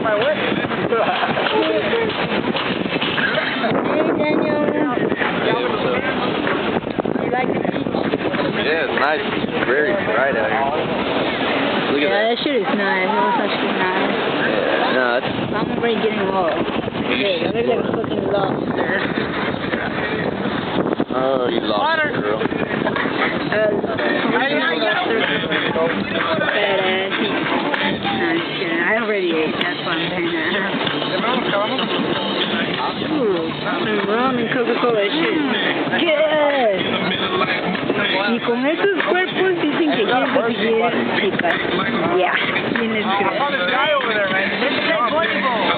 my whip. Hey, Daniel. You like the beach? Yeah, it's nice. It's very bright out here. Look at Yeah, that shit is nice. It was actually nice. Yeah, no, it's... I'm already getting lost. Hey, I look like a fucking lobster. Oh, you lost it, girl. Badass. No, just kidding. I already ate. That's why I'm saying that. Ooh, some rum and Coca-Cola shit. Yes! Y con esos cuerpos dicen que quieren que se quieren chicas. Yeah, tienes que. Oh, there's a guy over there, man. Let's play volleyball.